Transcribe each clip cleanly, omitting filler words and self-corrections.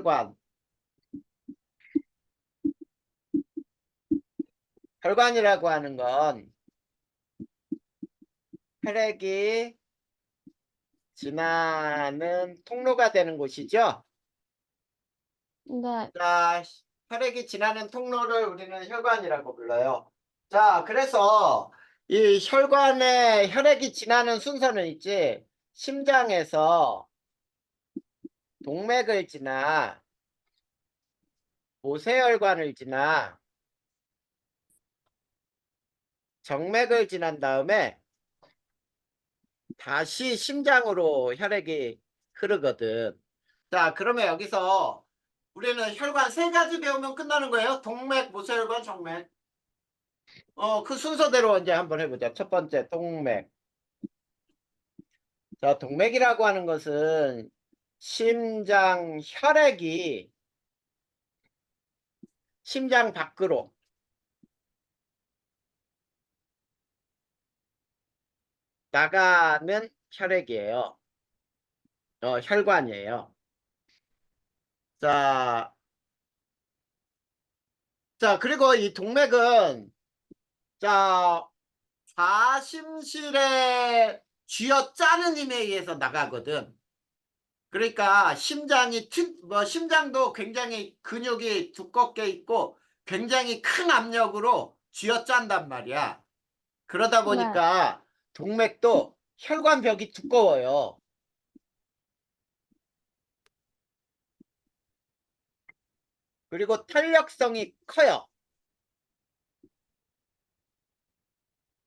혈관. 혈관이라고 하는 건 혈액이 지나는 통로가 되는 곳이죠. 네. 자, 혈액이 지나는 통로를 우리는 혈관이라고 불러요. 자, 그래서 이 혈관에 혈액이 지나는 순서는 있지. 심장에서 동맥을 지나 모세혈관을 지나 정맥을 지난 다음에 다시 심장으로 혈액이 흐르거든. 자, 그러면 여기서 우리는 혈관 세 가지 배우면 끝나는 거예요. 동맥, 모세혈관, 정맥. 그 순서대로 이제 한번 해보자. 첫 번째, 동맥. 자, 동맥이라고 하는 것은 심장 혈액이 심장 밖으로 나가는 혈액이에요. 혈관이에요. 자, 그리고 이 동맥은 자, 좌심실에 쥐어짜는 힘에 의해서 나가거든. 그러니까 심장도 굉장히 근육이 두껍게 있고 굉장히 큰 압력으로 쥐어짠단 말이야. 그러다 네. 보니까 동맥도 혈관벽이 두꺼워요. 그리고 탄력성이 커요.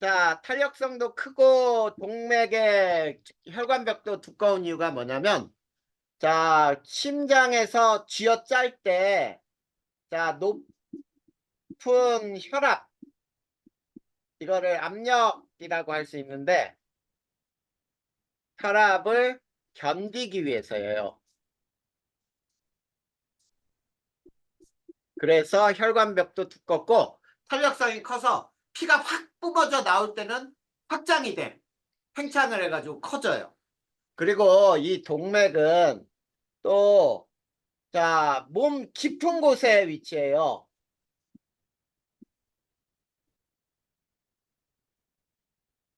자, 탄력성도 크고 동맥의 혈관벽도 두꺼운 이유가 뭐냐면 자, 심장에서 쥐어짤 때 자, 높은 혈압 이거를 압력이라고 할 수 있는데 혈압을 견디기 위해서예요. 그래서 혈관벽도 두껍고 탄력성이 커서 피가 확 뿜어져 나올 때는 확장이 돼. 팽창을 해가지고 커져요. 그리고 이 동맥은 또 자, 몸 깊은 곳에 위치해요.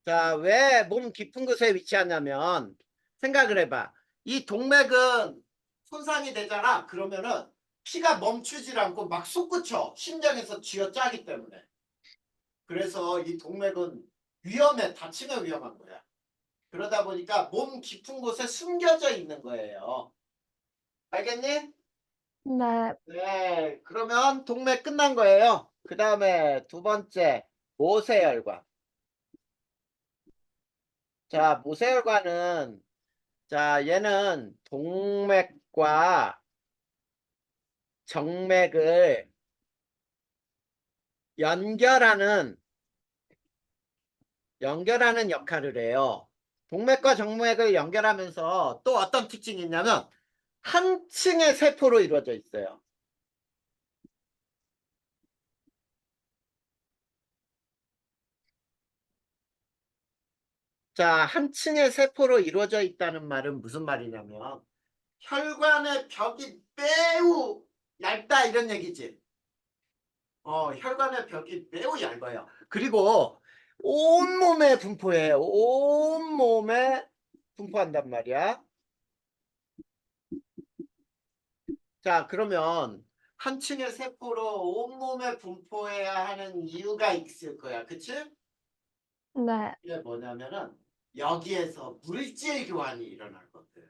자, 왜 몸 깊은 곳에 위치하냐면 생각을 해봐. 이 동맥은 손상이 되잖아. 그러면은 피가 멈추질 않고 막 솟구쳐. 심장에서 쥐어짜기 때문에. 그래서 이 동맥은 위험해. 다치면 위험한 거야. 그러다 보니까 몸 깊은 곳에 숨겨져 있는 거예요. 알겠니? 네. 네. 그러면 동맥 끝난 거예요. 그 다음에 두 번째, 모세혈관. 자, 모세혈관은 자, 얘는 동맥과 정맥을 연결하는 역할을 해요. 동맥과 정맥을 연결하면서 또 어떤 특징이 있냐면 한 층의 세포로 이루어져 있어요. 자, 한 층의 세포로 이루어져 있다는 말은 무슨 말이냐면 혈관의 벽이 매우 얇다 이런 얘기지. 혈관의 벽이 매우 얇아요. 그리고 온몸에 분포해요. 온몸에 분포한단 말이야. 자, 그러면 한 층의 세포로 온몸에 분포해야 하는 이유가 있을 거야. 그치? 네. 이게 뭐냐면은 여기에서 물질 교환이 일어나거든.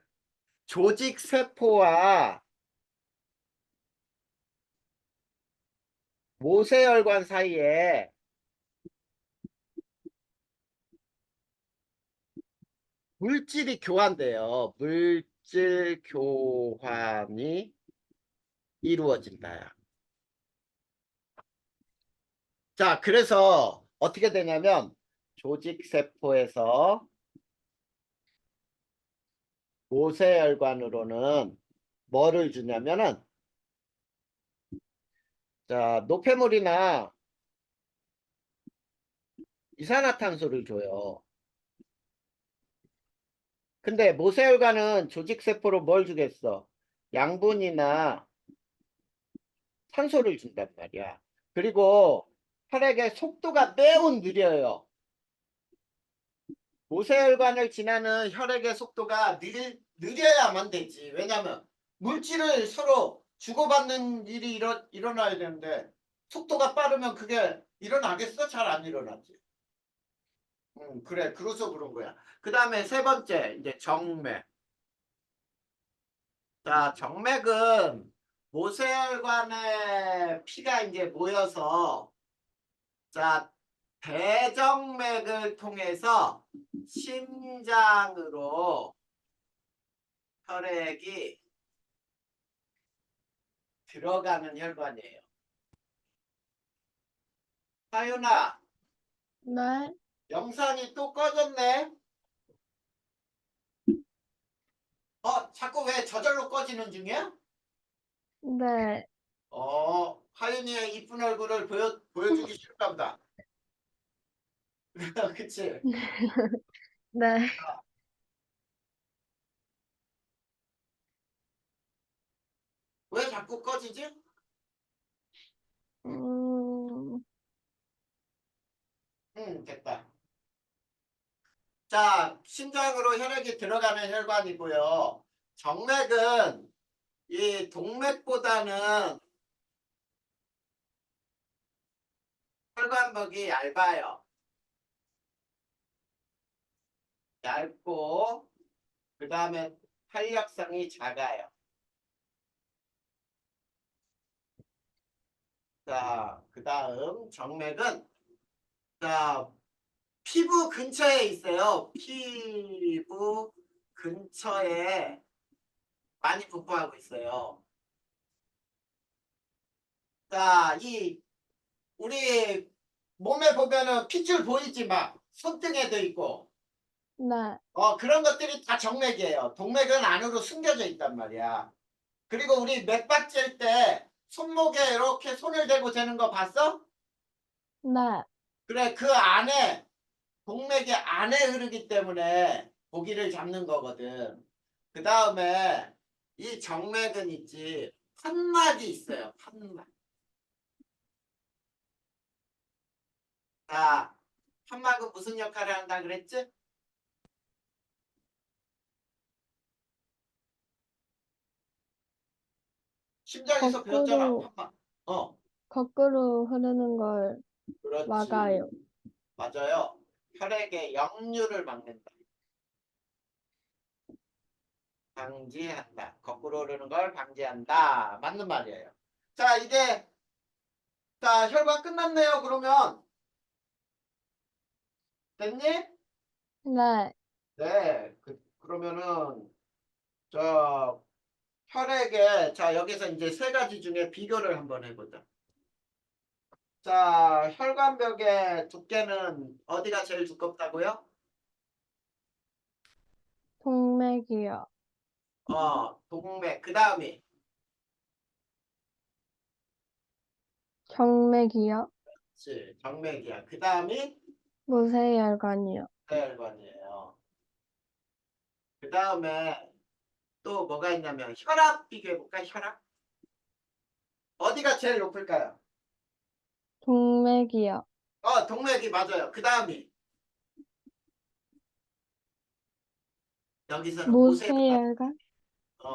조직 세포와 모세혈관 사이에 물질이 교환돼요. 물질 교환이 이루어진다. 자, 그래서 어떻게 되냐면 조직세포에서 모세혈관으로는 뭐를 주냐면은 자, 노폐물이나 이산화탄소를 줘요. 근데 모세혈관은 조직세포로 뭘 주겠어? 양분이나 산소를 준단 말이야. 그리고 혈액의 속도가 매우 느려요. 모세혈관을 지나는 혈액의 속도가 느려야만 되지. 왜냐면 물질을 서로 주고받는 일이 일어나야 되는데 속도가 빠르면 그게 일어나겠어? 잘 안 일어나지. 그래. 그래서 그런 거야. 그 다음에 세 번째, 이제 정맥. 자, 정맥은 모세혈관에 피가 이제 모여서 자, 대정맥을 통해서 심장으로 혈액이 들어가는 혈관이에요. 하윤아, 네. 영상이 또 꺼졌네? 자꾸 왜 저절로 꺼지는 중이야? 네. 하윤이의 이쁜 얼굴을 보여주기 싫은가 보다. 그치? 네. 왜 자꾸 꺼지지? 음, 됐다. 자, 심장으로 혈액이 들어가는 혈관이고요. 정맥은 이 동맥보다는 혈관벽이 얇아요. 얇고 그 다음에 탄력성이 작아요. 자, 그 다음 정맥은 자, 피부 근처에 있어요. 피부 근처에 많이 분포하고 있어요. 자, 우리 몸에 보면은 핏줄 보이지 막 손등에도 있고 네. 그런 것들이 다 정맥이에요. 동맥은 안으로 숨겨져 있단 말이야. 그리고 우리 맥박 잴 때 손목에 이렇게 손을 대고 재는 거 봤어? 네. 그래, 그 안에 동맥이 안에 흐르기 때문에 고기를 잡는 거거든. 그 다음에 이 정맥은 있지 판막이 있어요. 판막. 자, 판막은 무슨 역할을 한다 그랬지? 심장에서 배웠잖아. 거꾸로, 판막. 어, 거꾸로 흐르는 걸 그렇지. 막아요. 맞아요. 혈액의 역류를 막는다. 방지한다. 거꾸로 흐르는 걸 방지한다. 맞는 말이에요. 자, 이제 자, 혈관 끝났네요. 그러면 됐니? 네. 네. 그러면은 저 혈액에 자, 여기서 이제 세 가지 중에 비교를 한번 해보자. 자, 혈관벽의 두께는 어디가 제일 두껍다고요? 동맥이요. 동맥. 그 다음이 정맥이요. 정맥이야. 그 다음이 모세혈관이요. 혈관이에요. 그 다음에 또 뭐가 있냐면 혈압 비교해볼까? 혈압? 어디가 제일 높을까요? 동맥이요. 동맥이 맞아요. 그 다음이 여기서는 모세혈관, 모세혈관?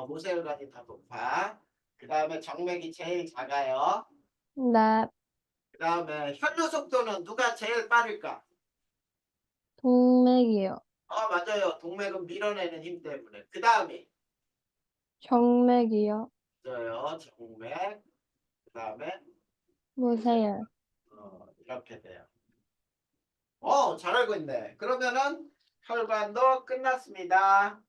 모세혈관이 더 높아. 그 다음에 정맥이 제일 작아요. 네. 그 다음에 혈류 속도는 누가 제일 빠를까? 동맥이요. 맞아요. 동맥은 밀어내는 힘 때문에. 그 다음이 정맥이요. 맞아요. 정맥. 그 다음에 모세혈관. 모세혈. 이렇게 돼요. 잘 알고 있네. 그러면은 혈관도 끝났습니다.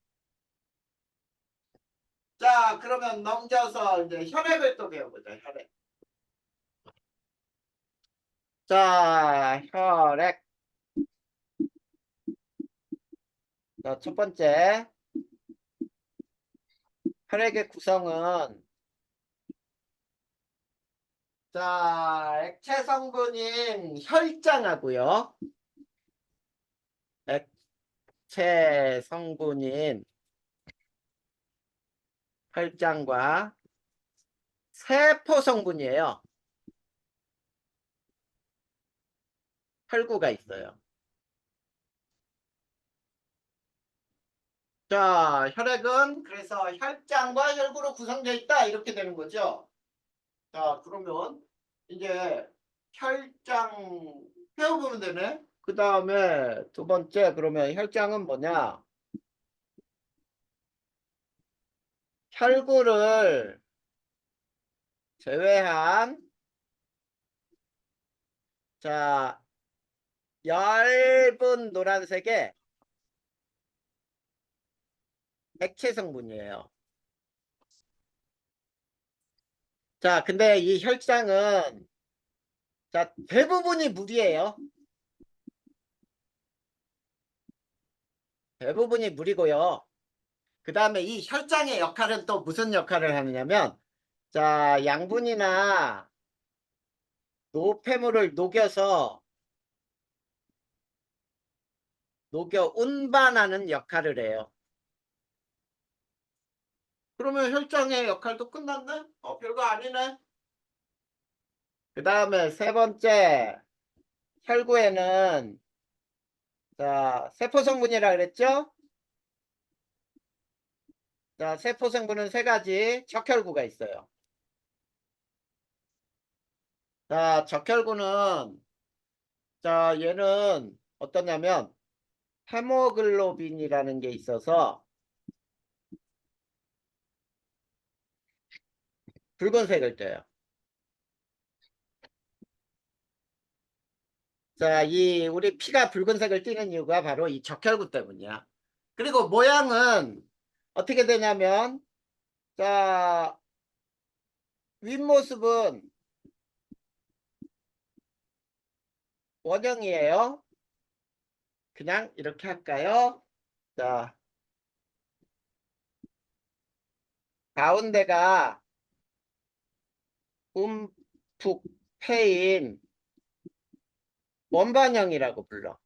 자, 그러면 넘겨서 이제 혈액을 또 배워보자. 혈액. 자, 혈액. 자, 첫 번째. 혈액의 구성은 자, 액체 성분인 혈장하고요. 액체 성분인 혈장과 세포 성분이에요. 혈구가 있어요. 자, 혈액은 그래서 혈장과 혈구로 구성되어 있다 이렇게 되는 거죠. 자, 그러면 이제 혈장 배워보면 되네. 그 다음에 두 번째 그러면 혈장은 뭐냐? 혈구를 제외한 자 얇은 노란색의 액체 성분이에요. 자, 근데 이 혈장은 자 대부분이 물이에요. 대부분이 물이고요. 그 다음에 이 혈장의 역할은 또 무슨 역할을 하느냐면 자 양분이나 노폐물을 녹여 운반하는 역할을 해요. 그러면 혈장의 역할도 끝났네? 별거 아니네. 그 다음에 세 번째 혈구에는 자 세포 성분이라 그랬죠? 자 세포 성분은 세 가지 적혈구가 있어요. 자 적혈구는 자 얘는 어떠냐면 헤모글로빈이라는 게 있어서 붉은색을 떼요. 자, 이 우리 피가 붉은색을 띠는 이유가 바로 이 적혈구 때문이야. 그리고 모양은 어떻게 되냐면 자, 윗모습은 원형이에요. 그냥 이렇게 할까요? 자, 가운데가 움푹 패인 원반형이라고 불러.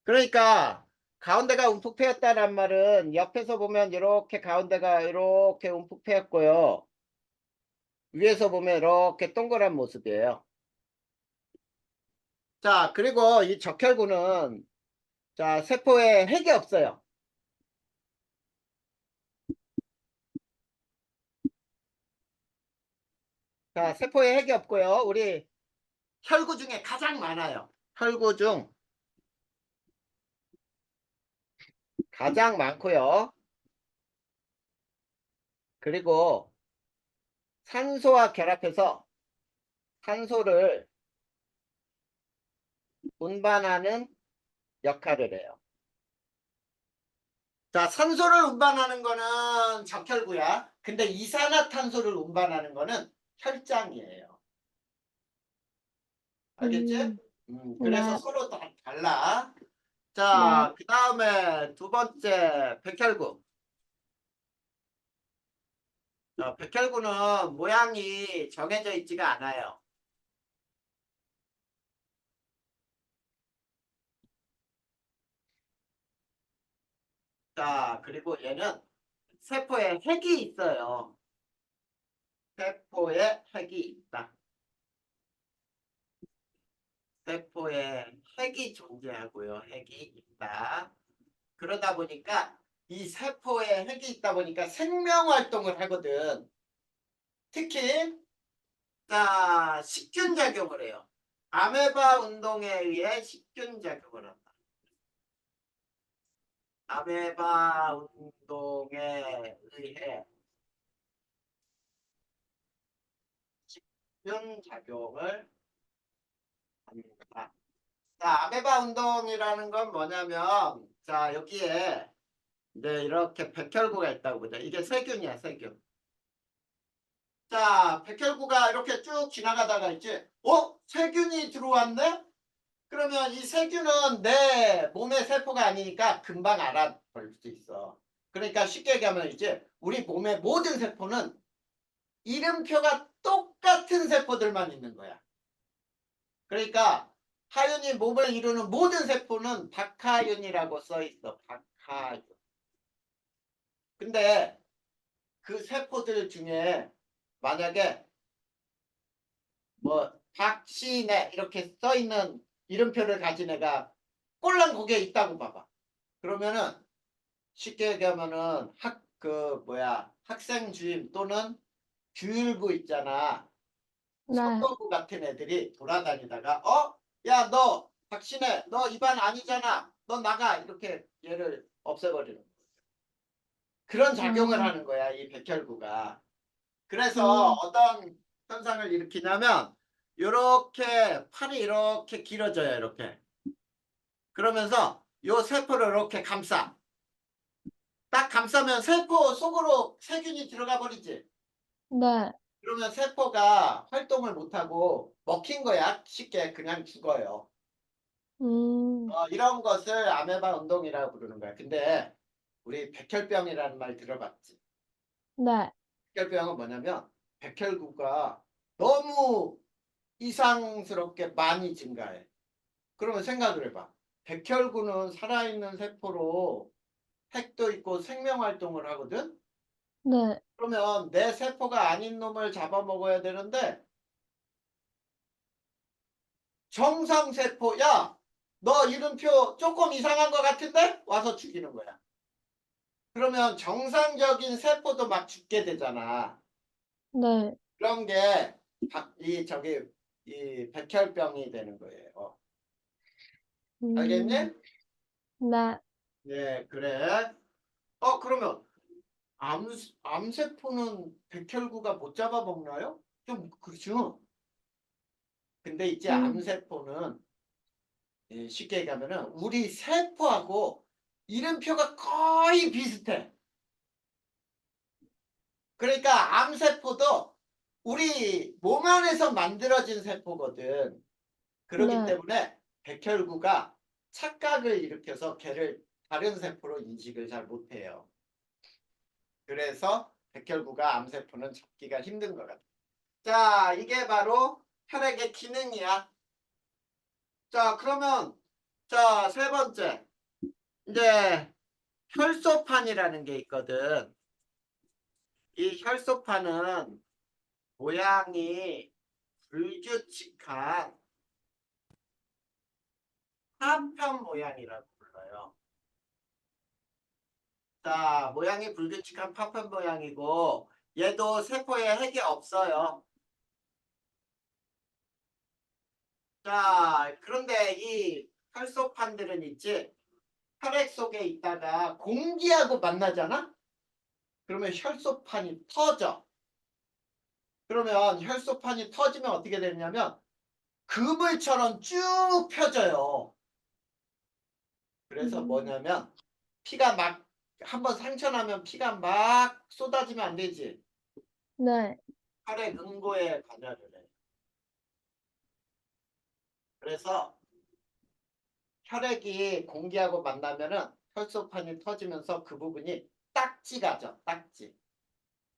그러니까 가운데가 움푹 패였다는 말은 옆에서 보면 이렇게 가운데가 이렇게 움푹 패였고요. 위에서 보면 이렇게 동그란 모습이에요. 자, 그리고 이 적혈구는 자, 세포에 핵이 없어요. 자, 세포에 핵이 없고요. 우리 혈구 중에 가장 많아요. 혈구 중 가장 많고요. 그리고 산소와 결합해서 산소를 운반하는 역할을 해요. 자, 산소를 운반하는 거는 적혈구야. 근데 이산화탄소를 운반하는 거는 혈장이에요. 알겠지? 그래서 네, 서로 다 달라. 네. 자, 그 다음에 두 번째 백혈구. 자, 백혈구는 모양이 정해져 있지가 않아요. 자, 그리고 얘는 세포에 핵이 있어요. 세포에 핵이 있다. 세포에 핵이 존재하고요. 핵이 있다. 그러다 보니까 이 세포에 핵이 있다 보니까 생명 활동을 하거든. 특히 자, 식균 작용을 해요. 아메바 운동에 의해 식균 작용을 한다. 아메바 운동에 의해 식균 작용을 합니다. 자, 아메바 운동이라는 건 뭐냐면 자, 여기에 이제 이렇게 백혈구가 있다고 보자. 이게 세균이야, 세균. 자, 백혈구가 이렇게 쭉 지나가다가 있지. 세균이 들어왔네? 그러면 이 세균은 내 몸의 세포가 아니니까 금방 알아볼 수 있어. 그러니까 쉽게 얘기하면 이제 우리 몸의 모든 세포는 이름표가 똑같은 세포들만 있는 거야. 그러니까 하윤이 몸을 이루는 모든 세포는 박하윤이라고 써 있어. 박하윤. 근데 그 세포들 중에 만약에 뭐 박신혜 이렇게 써 있는 이름표를 가진 애가 꼴랑 거기에 있다고 봐봐. 그러면은 쉽게 얘기하면은 학생 주임 또는 규율부 있잖아. 네. 선도부 같은 애들이 돌아다니다가 야 너 박신혜 너 이 반 아니잖아. 너 나가 이렇게 얘를 없애버리는 거야. 그런 작용을 음, 하는 거야 이 백혈구가. 그래서 음, 어떤 현상을 일으키냐면 요렇게 팔이 이렇게 길어져요. 이렇게. 그러면서 요 세포를 이렇게 감싸. 딱 감싸면 세포 속으로 세균이 들어가 버리지. 네. 그러면 세포가 활동을 못하고 먹힌 거야. 쉽게 그냥 죽어요. 음, 이런 것을 아메바 운동이라고 부르는 거야. 근데 우리 백혈병이라는 말 들어봤지? 네. 백혈병은 뭐냐면 백혈구가 너무 이상스럽게 많이 증가해. 그러면 생각을 해봐. 백혈구는 살아있는 세포로 핵도 있고 생명활동을 하거든? 네. 그러면 내 세포가 아닌 놈을 잡아먹어야 되는데 정상세포 야 너 이름표 조금 이상한 것 같은데? 와서 죽이는 거야. 그러면 정상적인 세포도 막 죽게 되잖아. 네. 그런 게 이 백혈병이 되는 거예요. 음, 알겠니? 네. 예, 그래. 그러면 암, 암세포는 백혈구가 못 잡아먹나요? 좀 그렇죠. 근데 이제 음, 암세포는 쉽게 얘기하면은 우리 세포하고 이름표가 거의 비슷해. 그러니까 암세포도 우리 몸 안에서 만들어진 세포거든. 그렇기 네. 때문에 백혈구가 착각을 일으켜서 걔를 다른 세포로 인식을 잘 못해요. 그래서 백혈구가 암세포는 잡기가 힘든 것 같아요. 자, 이게 바로 혈액의 기능이야. 자, 그러면 자, 세 번째. 이제 혈소판이라는 게 있거든. 이 혈소판은 모양이 불규칙한 파편 모양이라고 불러요. 자, 모양이 불규칙한 파편 모양이고 얘도 세포에 핵이 없어요. 자, 그런데 이 혈소판들은 있지 혈액 속에 있다가 공기하고 만나잖아? 그러면 혈소판이 터져. 그러면 혈소판이 터지면 어떻게 되냐면 그물처럼 쭉 펴져요. 그래서 음, 뭐냐면 피가 막 한번 상처 나면 피가 막 쏟아지면 안 되지. 네. 혈액 응고에 관여를 해. 그래서 혈액이 공기하고 만나면은 혈소판이 터지면서 그 부분이 딱지가 져. 딱지.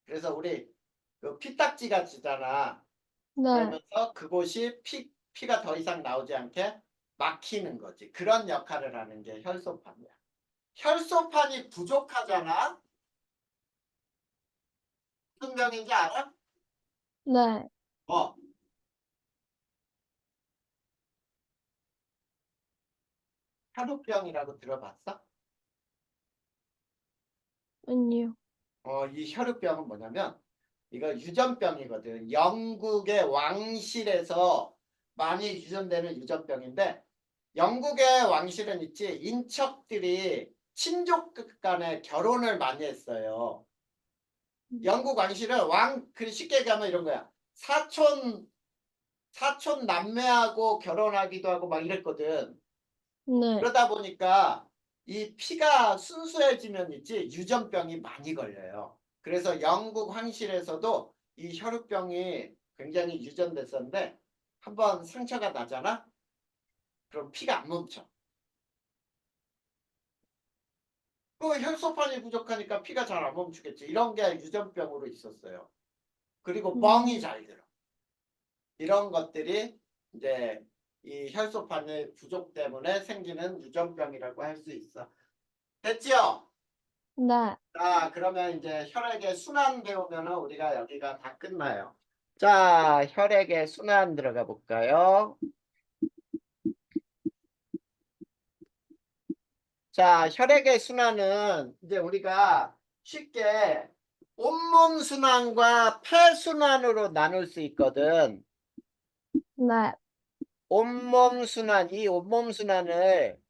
그래서 우리 그 피딱지가 지잖아. 네. 그러면서 그곳이 피가 더 이상 나오지 않게 막히는 거지. 그런 역할을 하는 게 혈소판이야. 혈소판이 부족하잖아. 무슨 병인지 알아? 네. 어, 혈우병이라고 들어봤어? 아니요. 이 혈우병은 뭐냐면 이거 유전병이거든. 영국의 왕실에서 많이 유전되는 유전병인데 영국의 왕실은 있지 인척들이 친족 간에 결혼을 많이 했어요. 영국 왕실은 쉽게 얘기하면 이런 거야. 사촌 남매하고 결혼하기도 하고 막 이랬거든. 네. 그러다 보니까 이 피가 순수해지면 있지 유전병이 많이 걸려요. 그래서 영국 황실에서도 이 혈우병이 굉장히 유전됐었는데 한번 상처가 나잖아? 그럼 피가 안 멈춰. 그 혈소판이 부족하니까 피가 잘 안 멈추겠지. 이런 게 유전병으로 있었어요. 그리고 멍이 음, 잘 들어. 이런 것들이 이제 이 혈소판의 부족 때문에 생기는 유전병이라고 할 수 있어. 됐지요? 네. 자, 그러면 이제 혈액의 순환 배우면은 우리가 여기가 다 끝나요. 자, 혈액의 순환 들어가 볼까요? 자, 혈액의 순환은 이제 우리가 쉽게 온몸 순환과 폐 순환으로 나눌 수 있거든. 네. 온몸 순환, 이 온몸 순환을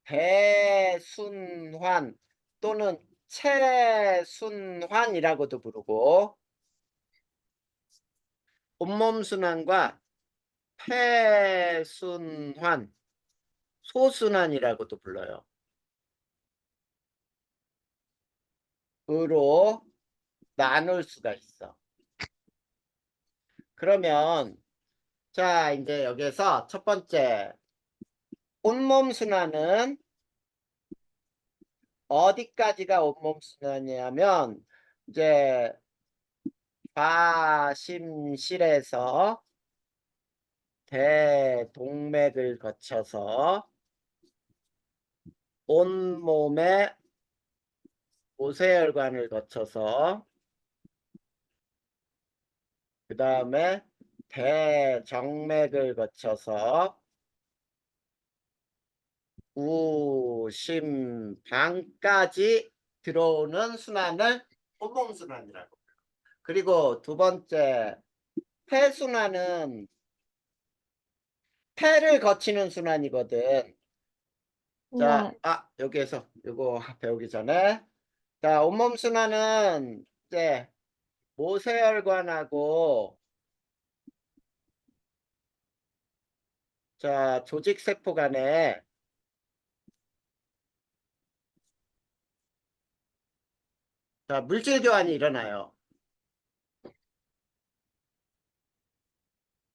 대순환 또는 체순환이라고도 부르고, 온몸 순환과 폐순환, 소순환이라고도 불러요. 으로 나눌 수가 있어. 그러면 자, 이제 여기서 첫 번째 온몸 순환은 어디까지가 온몸 순환이냐면 이제 좌심실에서 대동맥을 거쳐서 온몸의 모세혈관을 거쳐서 그 다음에 대정맥을 거쳐서 우심방까지 들어오는 순환을 온몸순환이라고. 그리고 두 번째 폐순환은 폐를 거치는 순환이거든. 자, 네. 여기에서 이거 배우기 전에 자, 온몸순환은 이제 모세혈관하고 자, 조직세포 간에 자, 물질 교환이 일어나요.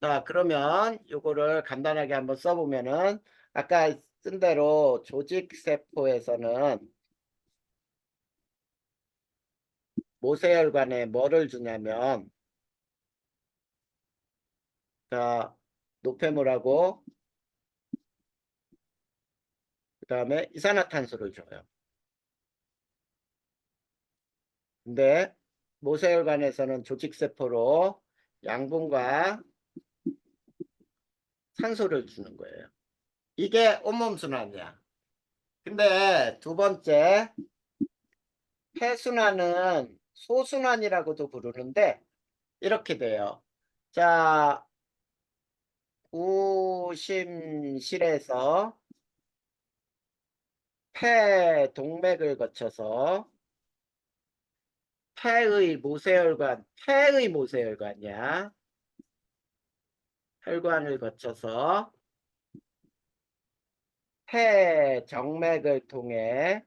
자, 그러면 요거를 간단하게 한번 써보면은 아까 쓴 대로 조직세포에서는 모세혈관에 뭐를 주냐면 자, 노폐물하고 그 다음에 이산화탄소를 줘요. 근데 모세혈관에서는 조직세포로 양분과 산소를 주는 거예요. 이게 온몸순환이야. 근데 두 번째 폐순환은 소순환이라고도 부르는데 이렇게 돼요. 자, 우심실에서 폐동맥을 거쳐서 폐의 모세혈관이야. 혈관을 거쳐서 폐정맥을 통해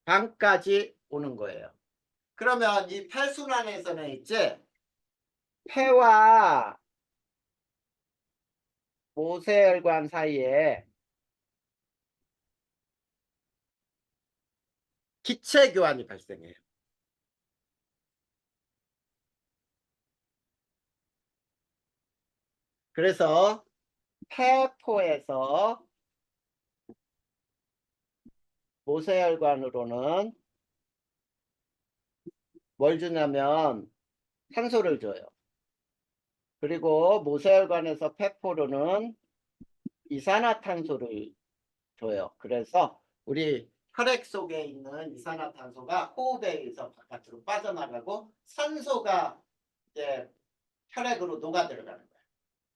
좌심방까지 오는 거예요. 그러면 이 폐순환에서는 이제 폐와 모세혈관 사이에 기체 교환이 발생해요. 그래서 폐포에서 모세혈관으로는 뭘 주냐면 산소를 줘요. 그리고 모세혈관에서 폐포로는 이산화탄소를 줘요. 그래서 우리 혈액 속에 있는 이산화탄소가 호흡에 의해서 바깥으로 빠져나가고 산소가 이제 혈액으로 녹아 들어가는 거야.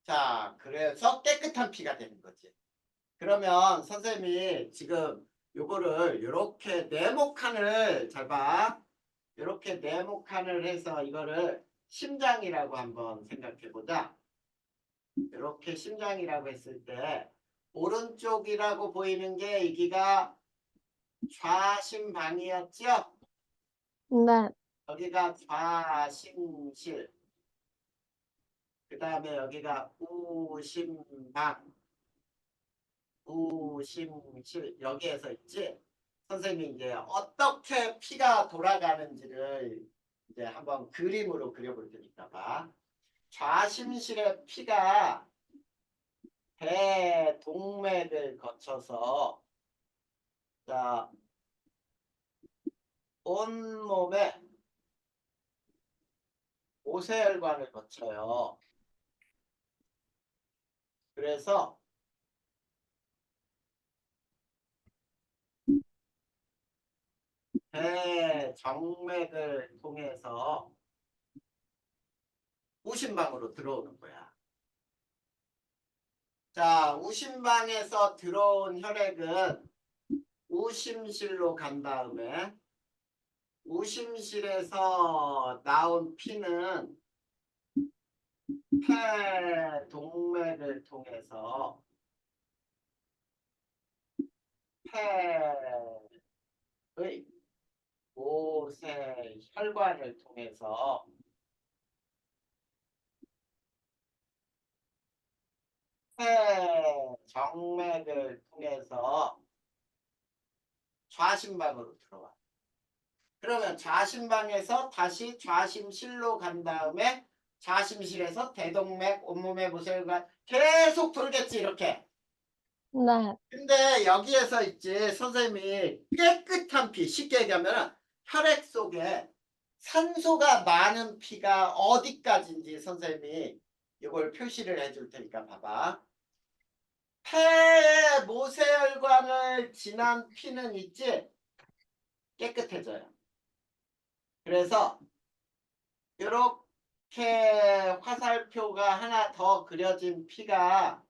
자, 그래서 깨끗한 피가 되는 거지. 그러면 선생님이 지금 요거를 이렇게 네모칸을 잘 봐. 이렇게 네모칸을 해서 이거를 심장이라고 한번 생각해 보자. 이렇게 심장이라고 했을 때 오른쪽이라고 보이는 게 여기가 좌심방이었죠? 네. 여기가 좌심실. 그 다음에 여기가 우심방. 우심실. 여기에서 있지? 선생님이 이제 어떻게 피가 돌아가는지를 이제 한번 그림으로 그려볼 테니까 봐. 좌심실의 피가 동맥을 거쳐서 자, 온몸에 모세혈관을 거쳐요. 그래서 배 정맥을 통해서 우심방으로 들어오는 거야. 자, 우심방에서 들어온 혈액은 우심실로 간 다음에 우심실에서 나온 피는 폐 동맥을 통해서 폐의 모세 혈관을 통해서 폐 정맥을 통해서 좌심방으로 들어와. 그러면 좌심방에서 다시 좌심실로 간 다음에 좌심실에서 대동맥, 온몸의 모세혈관 계속 돌겠지 이렇게. 네. 근데 여기에서 있지 선생님이 깨끗한 피, 쉽게 얘기하면 혈액 속에 산소가 많은 피가 어디까지인지 선생님이 이걸 표시를 해줄 테니까 봐봐. 폐의 모세혈관을 지난 피는 있지 깨끗해져요. 그래서 이렇게 화살표가 하나 더 그려진 피가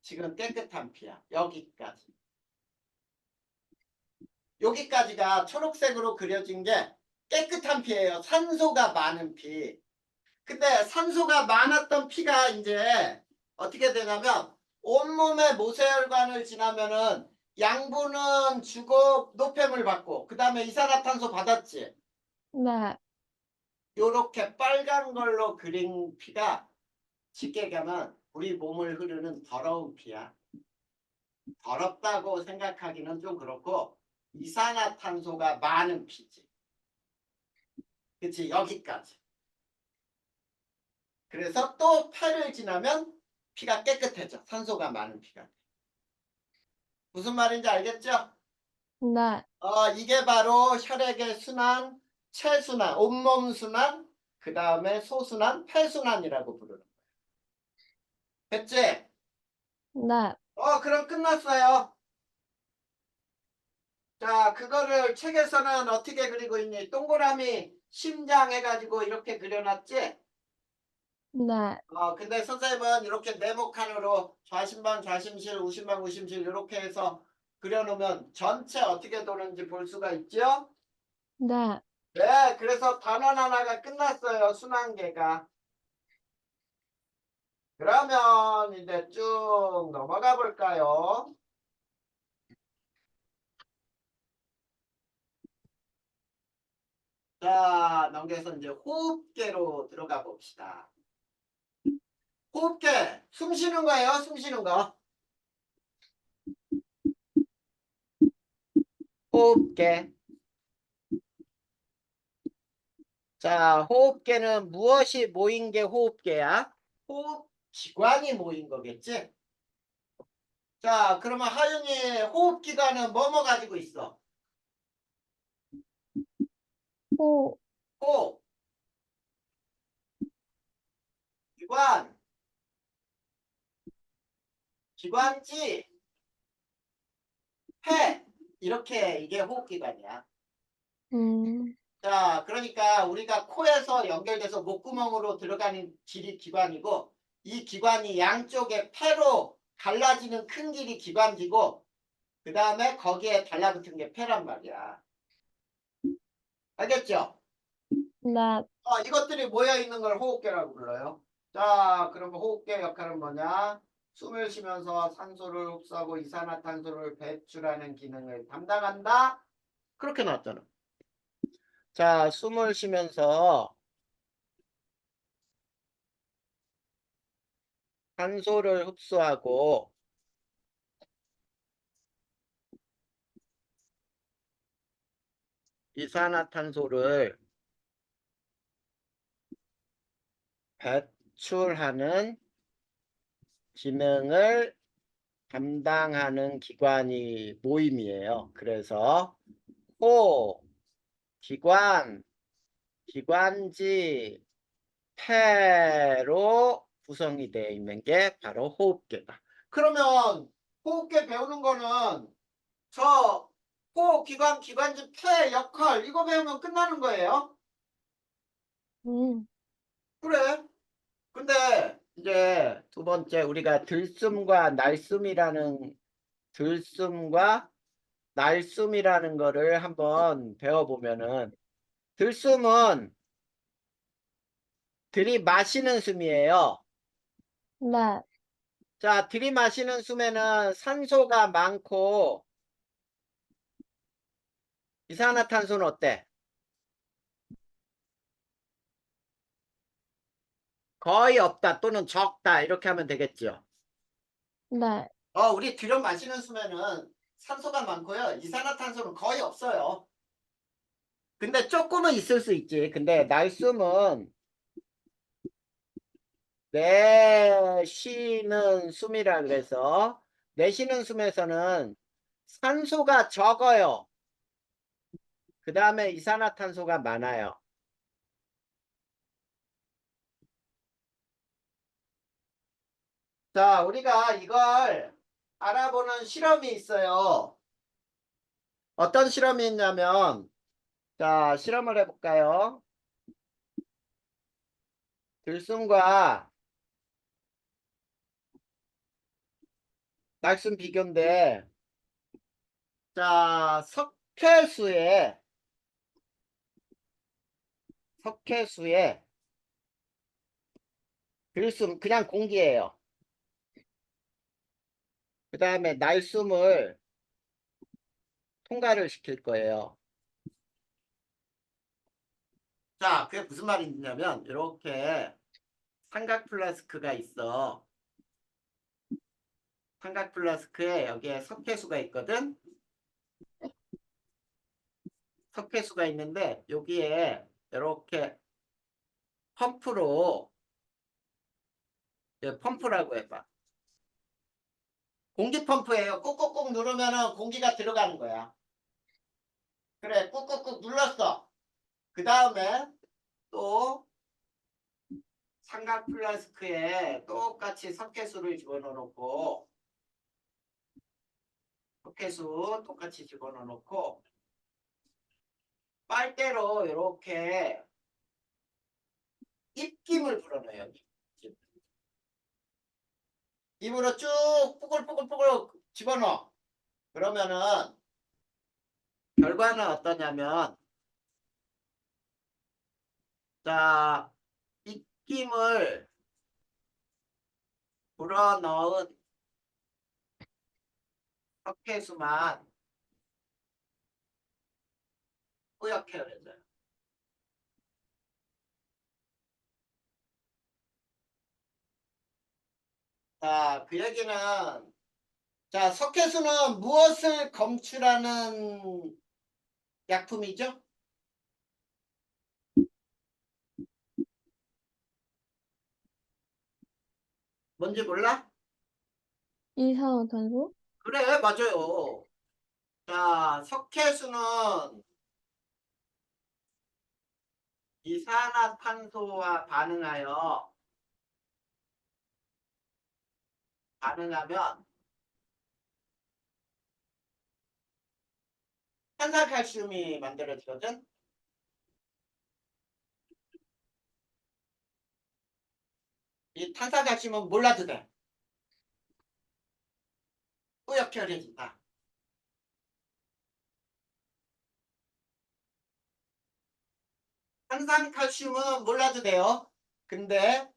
지금 깨끗한 피야. 여기까지. 여기까지가 초록색으로 그려진 게 깨끗한 피예요. 산소가 많은 피. 근데 산소가 많았던 피가 이제 어떻게 되냐면 온몸의 모세혈관을 지나면은 양분은 주고 노폐물 받고 그 다음에 이산화탄소 받았지. 네. 요렇게 빨간 걸로 그린 피가 쉽게 얘기하면 우리 몸을 흐르는 더러운 피야. 더럽다고 생각하기는 좀 그렇고 이산화탄소가 많은 피지. 그치? 여기까지. 그래서 또 폐를 지나면 피가 깨끗해져. 산소가 많은 피가. 무슨 말인지 알겠죠? 네. 이게 바로 혈액의 순환, 체순환, 온몸 순환, 그 다음에 소순환, 폐순환이라고 부르는 거야. 됐지? 네. 그럼 끝났어요. 자, 그거를 책에서는 어떻게 그리고 있니? 동그라미 심장 해가지고 이렇게 그려놨지? 네. 근데 선생님은 이렇게 네모칸으로 좌심방, 좌심실, 우심방, 우심실 이렇게 해서 그려놓으면 전체 어떻게 도는지 볼 수가 있죠? 네. 네, 그래서 단원 하나가 끝났어요. 순환계가. 그러면 이제 쭉 넘어가 볼까요? 자, 넘겨서 이제 호흡계로 들어가 봅시다. 호흡계, 숨 쉬는 거예요, 숨 쉬는 거. 호흡계. 자, 호흡계는 무엇이 모인 게 호흡계야? 호흡 기관이 모인 거겠지? 자, 그러면 하윤이 호흡기관은 뭐뭐 가지고 있어? 호, 호흡, 기관, 기관지, 폐. 이렇게 이게 호흡기관이야. 음, 자, 그러니까 우리가 코에서 연결돼서 목구멍으로 들어가는 길이 기관이고 이 기관이 양쪽에 폐로 갈라지는 큰 길이 기관지고 그 다음에 거기에 달라붙은 게 폐란 말이야. 알겠죠? 네. 이것들이 모여있는 걸 호흡계라고 불러요. 자, 그러면 호흡계 역할은 뭐냐? 숨을 쉬면서 산소를 흡수하고 이산화탄소를 배출하는 기능을 담당한다. 그렇게 나왔잖아. 자, 숨을 쉬면서 산소를 흡수하고 이산화탄소를 배출하는 기능을 담당하는 기관이 모임이에요. 그래서 호, 기관, 기관지, 폐로 구성이 되어 있는 게 바로 호흡계다. 그러면 호흡계 배우는 거는 저 호, 기관, 기관지, 폐 역할 이거 배우면 끝나는 거예요. 음, 그래. 근데 이제 두 번째 우리가 들숨과 날숨이라는 거를 한번 배워보면은 들숨은 들이마시는 숨이에요. 네, 자, 들이마시는 숨에는 산소가 많고 이산화탄소는 어때? 거의 없다 또는 적다 이렇게 하면 되겠죠. 네, 우리 들여 마시는 숨에는 산소가 많고요. 이산화탄소는 거의 없어요. 근데 조금은 있을 수 있지. 근데 날숨은 내쉬는 숨이라 그래서 내쉬는 숨에서는 산소가 적어요. 그 다음에 이산화탄소가 많아요. 자, 우리가 이걸 알아보는 실험이 있어요. 어떤 실험이 있냐면, 자, 실험을 해볼까요? 들숨과 날숨 비교인데, 자, 석회수에 들숨, 그냥 공기예요. 그 다음에 날숨을 통과를 시킬 거예요. 자, 그게 무슨 말이냐면, 이렇게 삼각 플라스크가 있어. 삼각 플라스크에 여기에 석회수가 있거든. 석회수가 있는데 여기에 이렇게 펌프로 펌프라고 해봐. 공기 펌프예요. 꾹꾹꾹 누르면은 공기가 들어가는 거야. 그래, 꾹꾹꾹 눌렀어. 그 다음에 또 삼각 플라스크에 똑같이 석회수를 집어넣고 석회수 똑같이 집어넣고 빨대로 이렇게 입김을 불어넣어요. 입으로 쭉 뽀글뽀글뽀글 집어넣어. 그러면은 결과는 어떠냐면, 자, 입김을 불어넣은 석회수만 뿌옇게 그려져요. 자, 그 얘기는, 자, 석회수는 무엇을 검출하는 약품이죠? 뭔지 몰라? 이산화탄소? 그래, 맞아요. 자, 석회수는 이산화탄소와 반응하면 탄산칼슘이 만들어지거든? 이 탄산칼슘은 몰라도 돼. 뿌옇게 그려진다. 탄산칼슘은 몰라도 돼요. 근데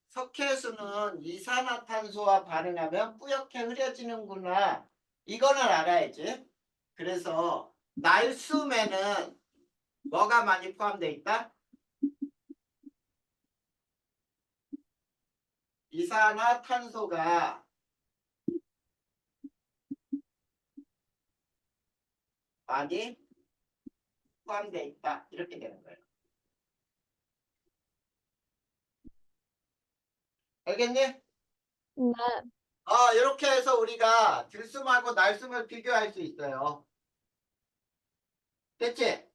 석회수는 이산화탄소와 반응하면 뿌옇게 흐려지는구나. 이거는 알아야지. 그래서 날숨에는 뭐가 많이 포함되어 있다? 이산화탄소가 많이 포함되어 있다. 이렇게 되는 거예요. 알겠니? 네, 이렇게 해서 우리가 들숨하고 날숨을 비교할 수 있어요. 됐지?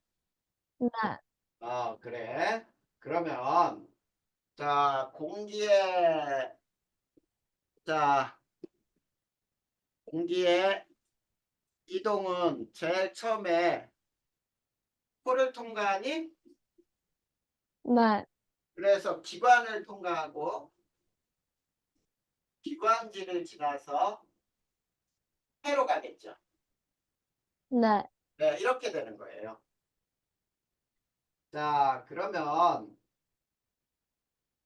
네, 그래. 그러면, 자, 자, 공기의 이동은 제일 처음에 코를 통과하니? 네, 그래서 기관을 통과하고 기관지를 지나서 폐로 가겠죠. 네, 네, 이렇게 되는 거예요. 자, 그러면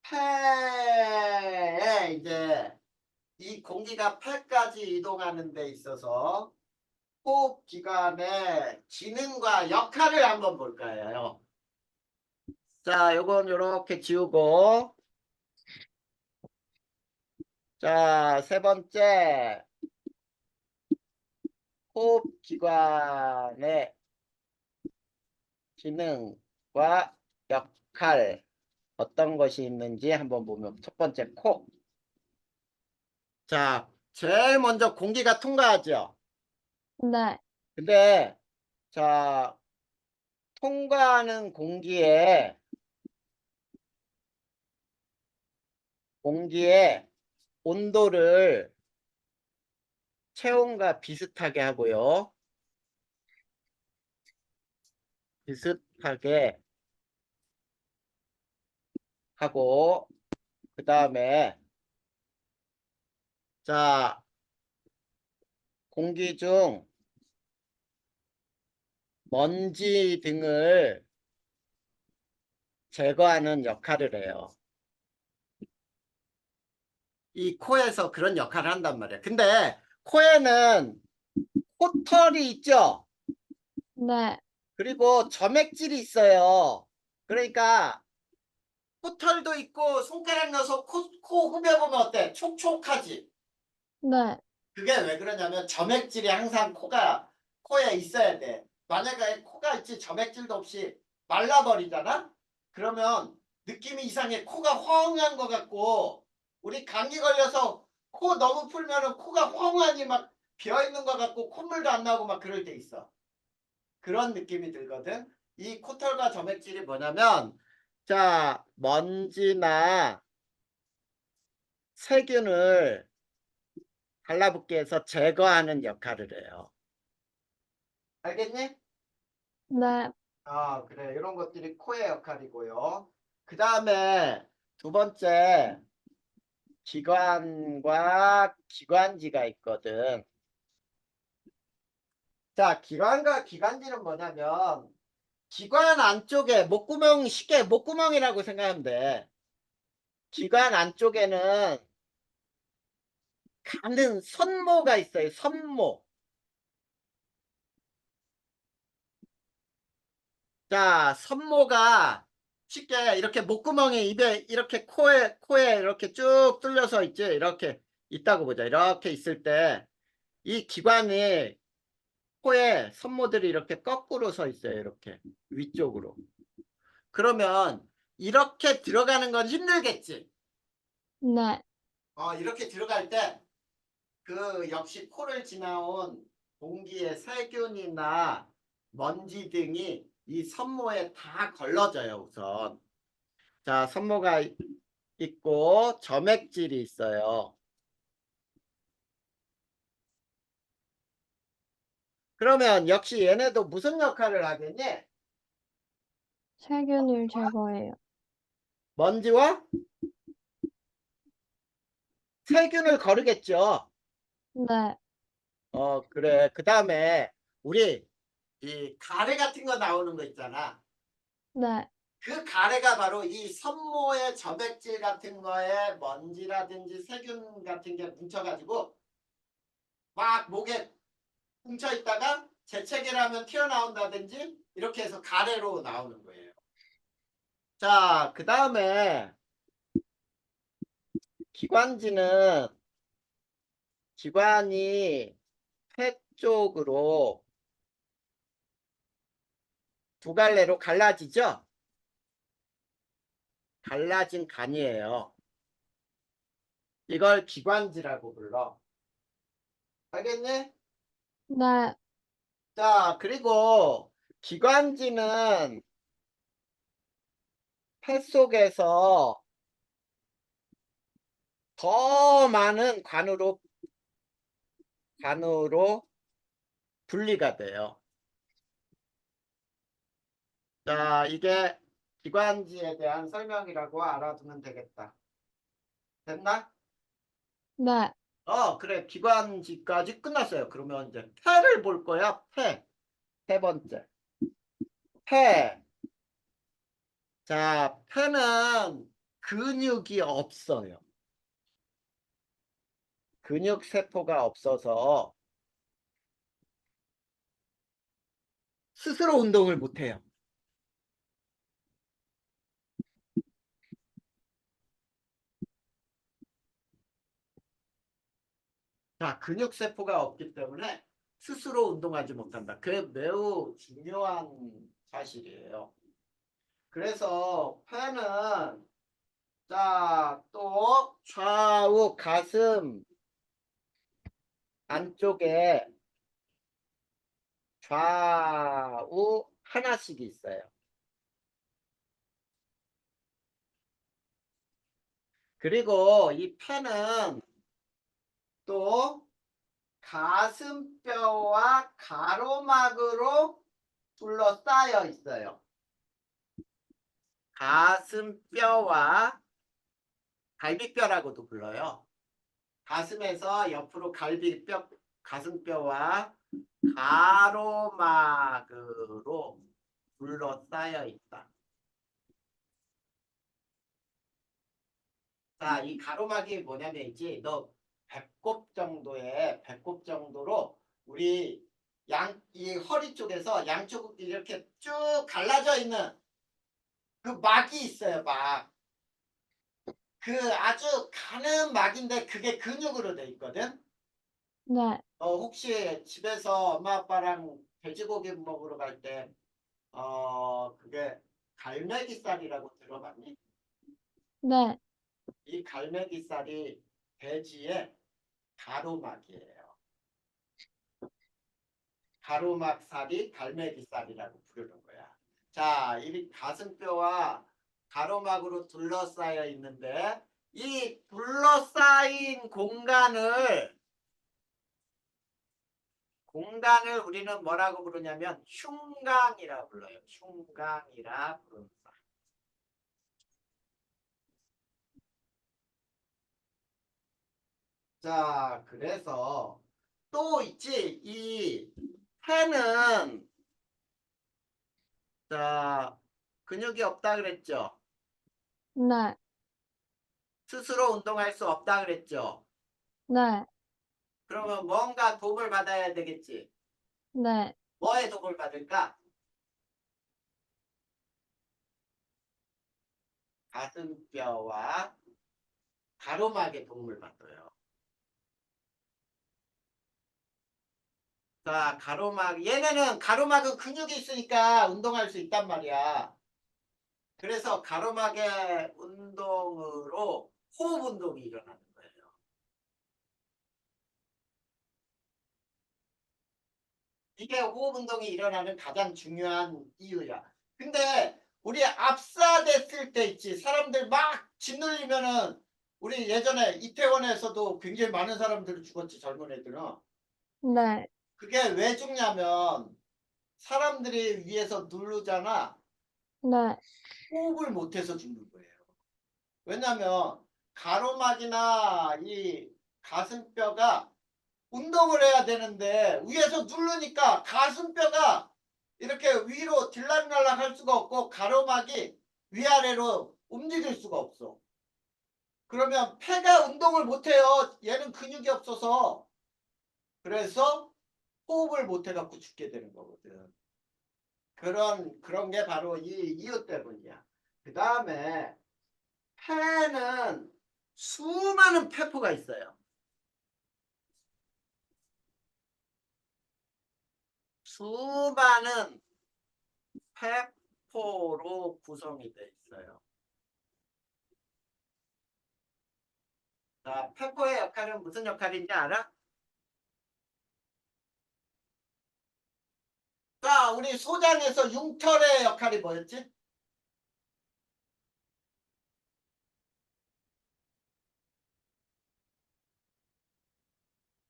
폐에 이제 이 공기가 폐까지 이동하는 데 있어서 호흡기관의 기능과 역할을 한번 볼 거예요. 자, 요건 요렇게 지우고, 자, 세 번째, 호흡기관의 기능과 역할, 어떤 것이 있는지 한번 보면, 첫 번째, 코. 자, 제일 먼저 공기가 통과하죠. 네, 근데, 자, 통과하는 공기의 온도를 체온과 비슷하게 하고요. 비슷하게 하고, 그 다음에, 자, 공기 중 먼지 등을 제거하는 역할을 해요. 이 코에서 그런 역할을 한단 말이에요. 근데 코에는 코털이 있죠? 네, 그리고 점액질이 있어요. 그러니까 코털도 있고 손가락 넣어서 코 후벼보면 어때? 촉촉하지? 네, 그게 왜 그러냐면 점액질이 항상 코에 있어야 돼. 만약에 코가 있지 점액질도 없이 말라버리잖아? 그러면 느낌이 이상해. 코가 허응한 것 같고 우리 감기 걸려서 코 너무 풀면은 코가 허응하니 막 비어있는 것 같고 콧물도 안 나오고 막 그럴 때 있어. 그런 느낌이 들거든. 이 코털과 점액질이 뭐냐면 자 먼지나 세균을 달라붙게 해서 제거하는 역할을 해요. 알겠니? 네, 그래. 이런 것들이 코의 역할이고요. 그 다음에 두 번째, 기관과 기관지가 있거든. 자, 기관과 기관지는 뭐냐면, 기관 안쪽에 쉽게 목구멍이라고 생각하면 돼. 기관 안쪽에는 가는 선모가 있어요. 선모. 자, 선모가 쉽게 이렇게 목구멍에 입에 이렇게 코에 이렇게 쭉 뚫려서 있지. 이렇게 있다고 보자. 이렇게 있을 때 이 기관이 코에 선모들이 이렇게 거꾸로 서 있어요. 이렇게 위쪽으로. 그러면 이렇게 들어가는 건 힘들겠지. 네, 이렇게 들어갈 때 그 역시 코를 지나온 공기의 세균이나 먼지 등이 이 선모에 다 걸러져요. 우선. 자, 선모가 있고 점액질이 있어요. 그러면 역시 얘네도 무슨 역할을 하겠니? 세균을 제거해요. 먼지와 세균을 거르겠죠. 네, 그래. 그 다음에 우리 이 가래 같은 거 나오는 거 있잖아. 네, 그 가래가 바로 이 선모의 점액질 같은 거에 먼지라든지 세균 같은 게 뭉쳐가지고 막 목에 뭉쳐 있다가 재채기를 하면 튀어나온다든지 이렇게 해서 가래로 나오는 거예요. 자, 그 다음에 기관지는 기관이 폐 쪽으로 두 갈래로 갈라지죠? 갈라진 간이에요. 이걸 기관지라고 불러. 알겠니? 네. 자, 그리고 기관지는 폐 속에서 더 많은 관으로 분리가 돼요. 자, 이게 기관지에 대한 설명이라고 알아두면 되겠다. 됐나? 네. 그래. 기관지까지 끝났어요. 그러면 이제 폐를 볼 거야. 폐. 세 번째. 폐. 자, 폐는 근육이 없어요. 근육 세포가 없어서 스스로 운동을 못 해요. 자, 근육 세포가 없기 때문에 스스로 운동하지 못한다. 그게 매우 중요한 사실이에요. 그래서 폐는 자, 또 좌우 가슴 안쪽에 좌우 하나씩 있어요. 그리고 이 폐는 또 가슴뼈와 가로막으로 둘러싸여 있어요. 가슴뼈와 갈비뼈라고도 불러요. 가슴에서 옆으로 가슴뼈와 가로막으로 둘러싸여 있다. 자, 이 가로막이 뭐냐면 있지. 너 배꼽 정도로 우리 이 허리 쪽에서 양쪽 이렇게 쭉 갈라져 있는 그 막이 있어요. 막. 그 아주 가는 막인데 그게 근육으로 돼 있거든. 네. 혹시 집에서 엄마 아빠랑 돼지고기 먹으러 갈 때 그게 갈매기살이라고 들어봤니? 네. 이 갈매기살이 돼지의 가로막이에요. 가로막살이 갈매기살이라고 부르는 거야. 자, 이 가슴뼈와 가로막으로 둘러싸여 있는데 이 둘러싸인 공간을 우리는 뭐라고 부르냐면 흉강이라 불러요. 흉강이라 부릅니다. 자, 그래서 또 있지. 이 폐는 자, 근육이 없다 그랬죠. 네. 스스로 운동할 수 없다 그랬죠. 네. 그러면 뭔가 도움을 받아야 되겠지. 네. 뭐에 도움을 받을까? 가슴뼈와 가로막에 도움을 받아요. 자, 얘네는 가로막은 근육이 있으니까 운동할 수 있단 말이야. 그래서 가로막의 운동으로 호흡 운동이 일어나는 거예요. 이게 호흡 운동이 일어나는 가장 중요한 이유야. 근데 우리 압사됐을 때 있지. 사람들 막 짓눌리면은 우리 예전에 이태원에서도 굉장히 많은 사람들이 죽었지. 젊은 애들은. 네. 그게 왜 죽냐면 사람들이 위에서 누르잖아. 네. 호흡을 못해서 죽는 거예요. 왜냐면 가로막이나 이 가슴뼈가 운동을 해야 되는데 위에서 누르니까 가슴뼈가 이렇게 위로 들락날락 할 수가 없고 가로막이 위아래로 움직일 수가 없어. 그러면 폐가 운동을 못해요. 얘는 근육이 없어서. 그래서 호흡을 못해갖고 죽게 되는 거거든. 그런 게 바로 이 이유 때문이야. 그 다음에 폐는 수많은 폐포가 있어요. 수많은 폐포로 구성이 돼 있어요. 자, 페포의 역할은 무슨 역할인지 알아? 자, 우리 소장에서 융털의 역할이 뭐였지?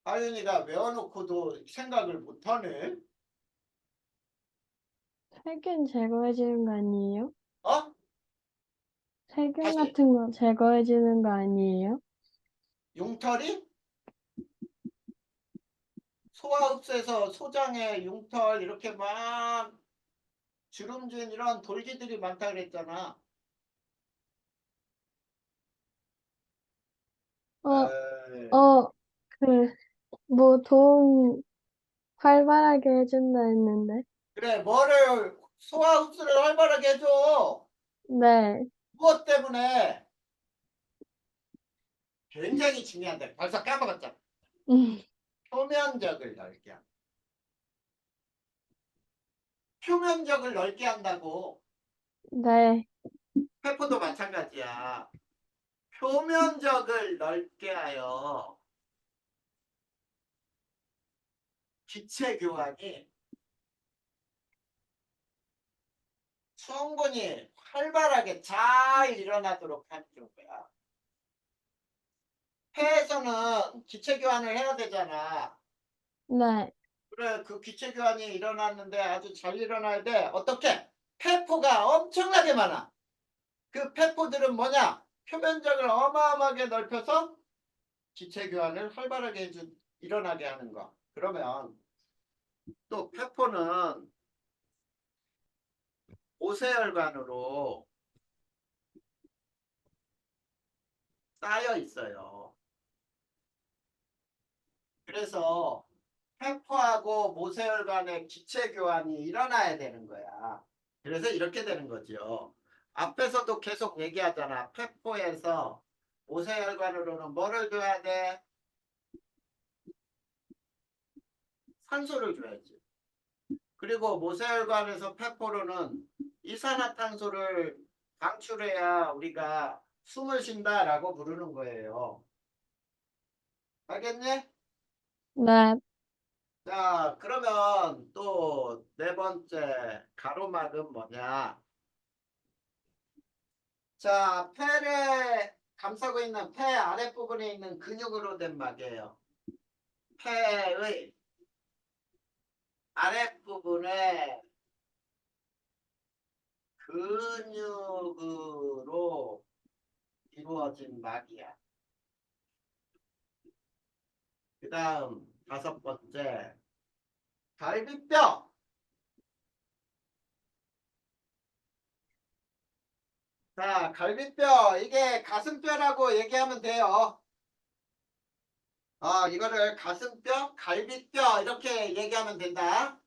하윤이가 외워놓고도 생각을 못하네. 세균 제거해주는 거 아니에요? 어? 세균 다시. 같은 거 제거해주는 거 아니에요? 융털이? 소화흡수에서 소장에 융털 이렇게 막 주름진 이런 돌기들이 많다 그랬잖아. 어, 에이, 어, 그, 뭐, 돈 활발하게 해준다 했는데. 그래, 뭐를 소화흡수를 활발하게 해줘. 네. 무엇 때문에? 굉장히 중요한데 벌써 까먹었잖아. 표면적을 넓게 한다. 표면적을 넓게 한다고. 네. 페포도 마찬가지야. 표면적을 넓게 하여 기체 교환이 충분히 활발하게 잘 일어나도록 하는 거야. 폐에서는 기체 교환을 해야 되잖아. 네. 그래, 그 기체 교환이 일어났는데 아주 잘 일어나야 돼. 어떻게? 폐포가 엄청나게 많아. 그 폐포들은 뭐냐? 표면적을 어마어마하게 넓혀서 기체 교환을 활발하게 일어나게 하는 거. 그러면 또 폐포는 오세혈관으로 쌓여 있어요. 그래서 폐포하고 모세혈관의 기체 교환이 일어나야 되는 거야. 그래서 이렇게 되는 거죠. 앞에서도 계속 얘기하잖아. 폐포에서 모세혈관으로는 뭐를 줘야 돼? 산소를 줘야지. 그리고 모세혈관에서 폐포로는 이산화탄소를 방출해야 우리가 숨을 쉰다라고 부르는 거예요. 알겠니? 네. 자, 그러면 또 네 번째 가로막은 뭐냐? 자, 폐를 감싸고 있는 폐 아랫부분에 있는 근육으로 된 막이에요. 폐의 아랫부분에 근육으로 이루어진 막이야. 그 다음 다섯 번째 갈비뼈. 자, 갈비뼈 이게 가슴뼈라고 얘기하면 돼요. 이거를 가슴뼈, 갈비뼈 이렇게 얘기하면 된다.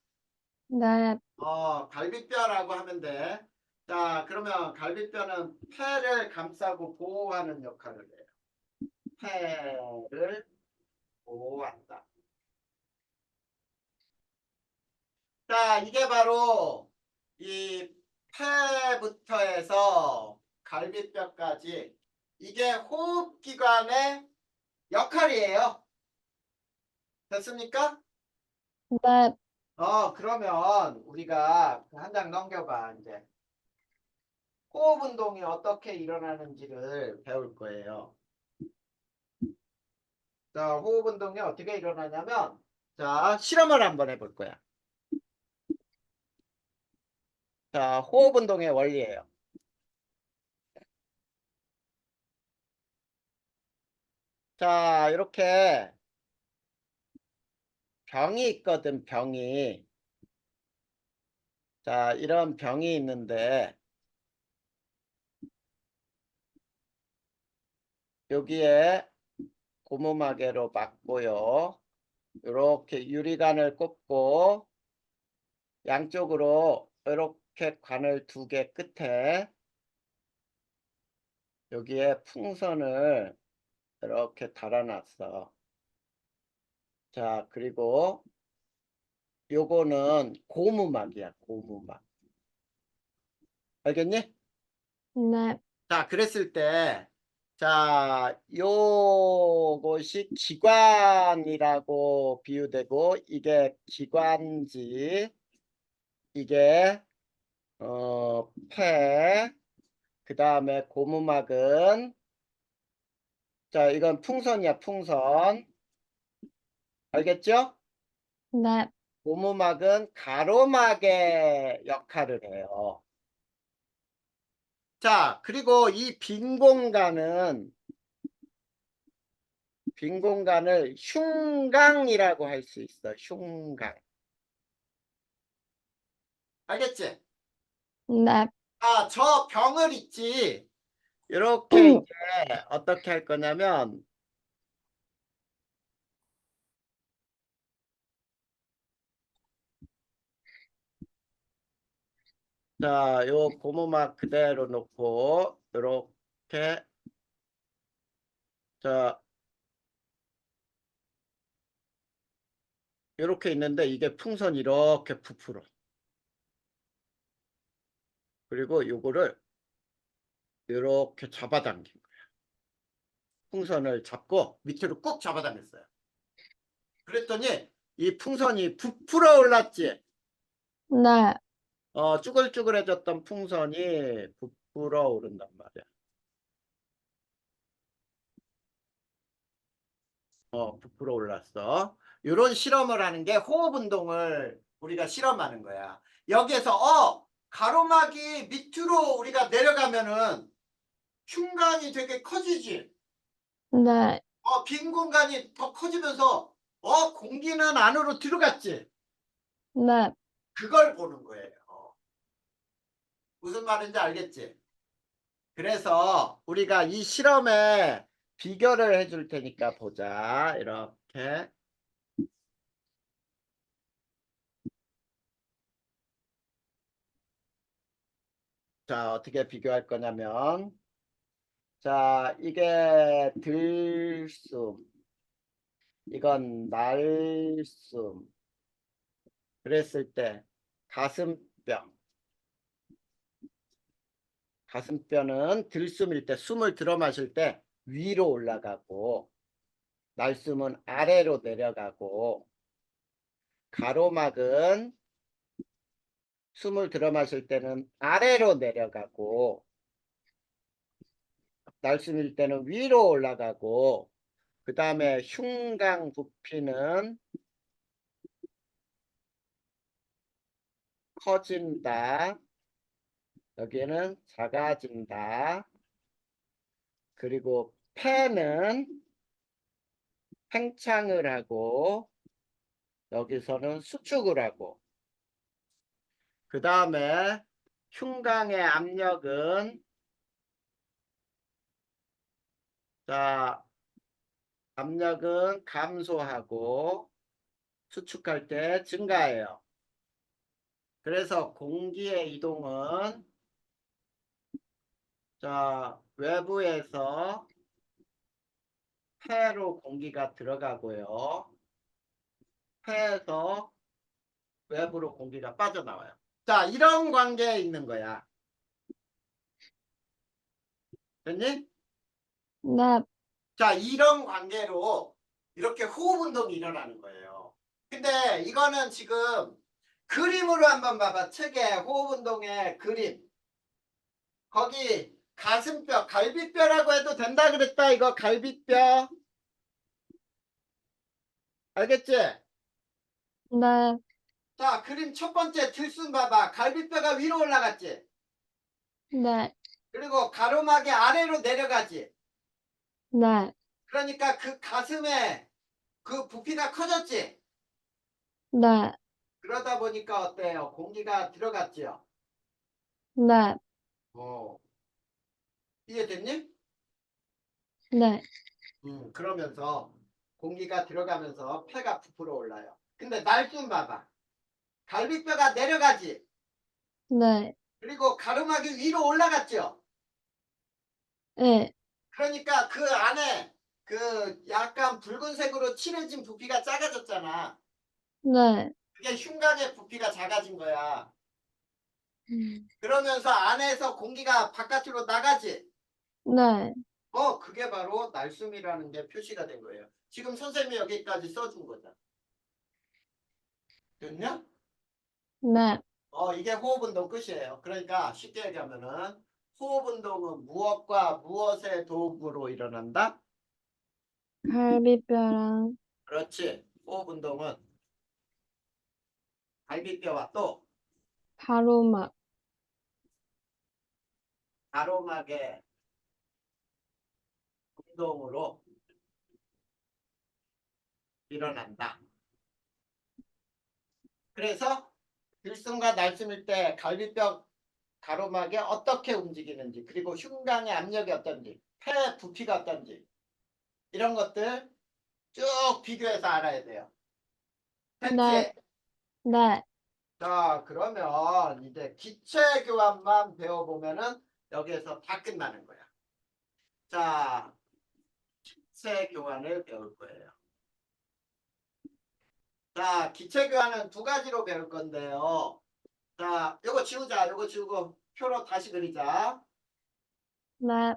네. 갈비뼈라고 하면 돼. 자, 그러면 갈비뼈는 폐를 감싸고 보호하는 역할을 해요. 폐를 보호한다. 자, 이게 바로 이 폐부터 해서 갈비뼈까지 이게 호흡기관의 역할이에요. 됐습니까? 네. 그러면 우리가 한 장 넘겨봐, 이제. 호흡 운동이 어떻게 일어나는지를 배울 거예요. 자, 호흡 운동이 어떻게 일어나냐면, 자, 실험을 한번 해볼 거야. 자, 호흡 운동의 원리예요. 자, 이렇게 병이 있거든, 병이. 자, 이런 병이 있는데, 여기에 고무마개로 막고요. 이렇게 유리관을 꽂고, 양쪽으로 이렇게 관을 두 개 끝에, 여기에 풍선을 이렇게 달아놨어. 자, 그리고 요거는 고무막이야, 고무막. 알겠니? 네. 자, 그랬을 때, 자, 요것이 기관이라고 비유되고 이게 기관지, 이게 폐, 그 다음에 고무막은 자, 이건 풍선이야, 풍선. 알겠죠? 네, 고무막은 가로막의 역할을 해요. 자, 그리고 이 빈 공간은 빈 공간을 흉강이라고 할 수 있어. 흉강. 알겠지? 네, 아, 저 병을 있지. 이렇게 이제 어떻게 할 거냐면 자, 요 고무막 그대로 놓고 이렇게 자, 이렇게 있는데 이게 풍선 이렇게 부풀어. 그리고 요거를 이렇게 잡아당긴 거야. 풍선을 잡고 밑으로 꾹 잡아당겼어요. 그랬더니 이 풍선이 부풀어 올랐지. 네, 쭈글쭈글해졌던 풍선이 부풀어 오른단 말이야. 부풀어 올랐어. 이런 실험을 하는 게 호흡 운동을 우리가 실험하는 거야. 여기에서 가로막이 밑으로 우리가 내려가면은 흉곽이 되게 커지지. 네, 빈 공간이 더 커지면서 공기는 안으로 들어갔지. 네, 그걸 보는 거예요. 무슨 말인지 알겠지? 그래서 우리가 이 실험에 비교를 해줄 테니까 보자. 이렇게. 자, 어떻게 비교할 거냐면 자, 이게 들숨, 이건 날숨. 그랬을 때 가슴뼈. 가슴뼈는 들숨일 때 숨을 들어 마실 때 위로 올라가고 날숨은 아래로 내려가고 가로막은 숨을 들어 마실 때는 아래로 내려가고 날숨일 때는 위로 올라가고 그 다음에 흉강 부피는 커진다. 여기는 작아진다. 그리고 폐는 팽창을 하고 여기서는 수축을 하고 그 다음에 흉강의 압력은 자 압력은 감소하고 수축할 때 증가해요. 그래서 공기의 이동은 자 외부에서 폐로 공기가 들어가고요. 폐에서 외부로 공기가 빠져나와요. 자 이런 관계에 있는 거야. 됐니? 네, 자, 이런 관계로 이렇게 호흡 운동이 일어나는 거예요. 근데 이거는 지금 그림으로 한번 봐봐. 책에 호흡 운동의 그림. 거기 가슴뼈, 갈비뼈라고 해도 된다 그랬다. 이거 갈비뼈. 알겠지? 네, 자, 그림 첫 번째 들숨 봐봐. 갈비뼈가 위로 올라갔지. 네, 그리고 가로막이 아래로 내려가지. 네, 그러니까 그 가슴에 그 부피가 커졌지. 네, 그러다 보니까 어때요? 공기가 들어갔지요. 네, 어, 이해됐니? 네, 그러면서 공기가 들어가면서 폐가 부풀어 올라요. 근데 날 좀 봐봐. 갈비뼈가 내려가지. 네, 그리고 가르마기 위로 올라갔죠. 네, 그러니까 그 안에 그 약간 붉은색으로 칠해진 부피가 작아졌잖아. 네, 그게 흉곽의 부피가 작아진 거야. 음, 그러면서 안에서 공기가 바깥으로 나가지. 네, 그게 바로 날숨이라는 게 표시가 된 거예요. 지금 선생님이 여기까지 써준 거잖아. 됐냐? 네. 이게 호흡운동 끝이에요. 그러니까 쉽게 얘기하면은 호흡운동은 무엇과 무엇의 도움으로 일어난다? 갈비뼈랑 그렇지. 호흡운동은 갈비뼈와 또 가로막. 가로막의 운동으로 일어난다. 그래서 들숨과 날숨일 때 갈비뼈 가로막이 어떻게 움직이는지, 그리고 흉곽의 압력이 어떤지, 폐 부피가 어떤지, 이런 것들 쭉 비교해서 알아야 돼요. 네. 됐지? 네. 자, 그러면 이제 기체 교환만 배워보면은 여기에서 다 끝나는 거야. 자, 기체 교환을 배울 거예요. 자, 기체 교환은 두 가지로 배울 건데요. 자, 요거 지우자. 요거 지우고 표로 다시 그리자. 네.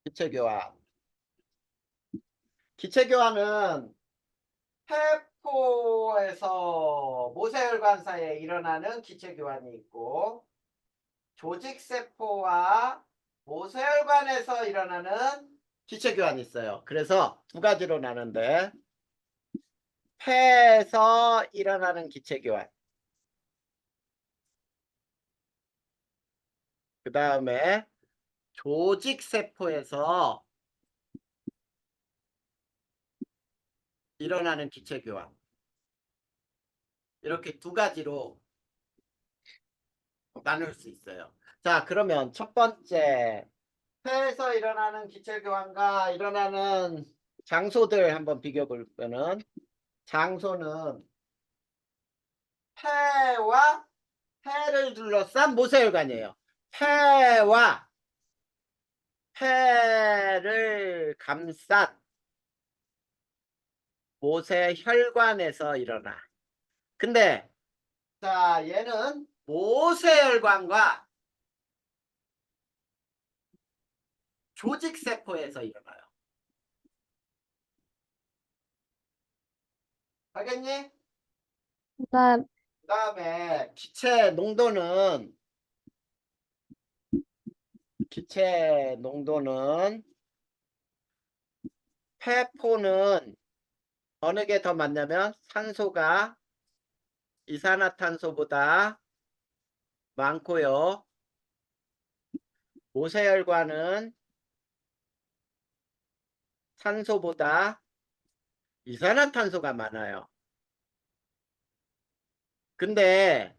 기체 교환. 기체 교환은 세포에서 모세혈관 사이에 일어나는 기체 교환이 있고, 조직세포와 모세혈관에서 일어나는 기체 교환이 있어요. 그래서 두 가지로 나는데, 폐에서 일어나는 기체 교환, 그 다음에 조직세포에서 일어나는 기체 교환, 이렇게 두 가지로 나눌 수 있어요. 자, 그러면 첫 번째, 폐에서 일어나는 기체 교환과 일어나는 장소들 한번 비교해 볼 거는, 장소는 폐와 폐를 둘러싼 모세혈관이에요. 폐와 폐를 감싼 모세혈관에서 일어나. 근데 자, 얘는 모세혈관과 조직세포에서 일어나요. 알겠니? 네. 그 다음에 기체 농도는 폐포는 어느 게 더 많냐면 산소가 이산화탄소보다 많고요. 모세혈관은 산소보다 이산화탄소가 많아요. 근데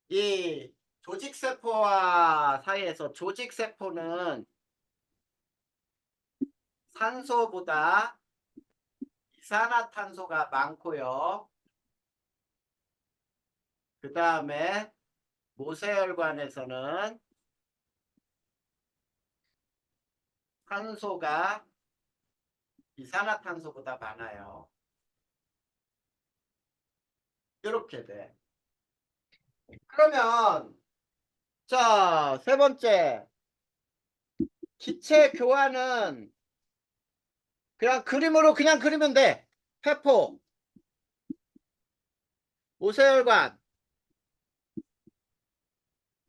이 조직세포와 사이에서 조직세포는 산소보다 이산화탄소가 많고요. 그 다음에 모세혈관에서는 산소가 이산화탄소보다 많아요. 이렇게 돼. 그러면 자, 세 번째, 기체 교환은 그냥 그림으로 그냥 그리면 돼. 폐포, 모세혈관.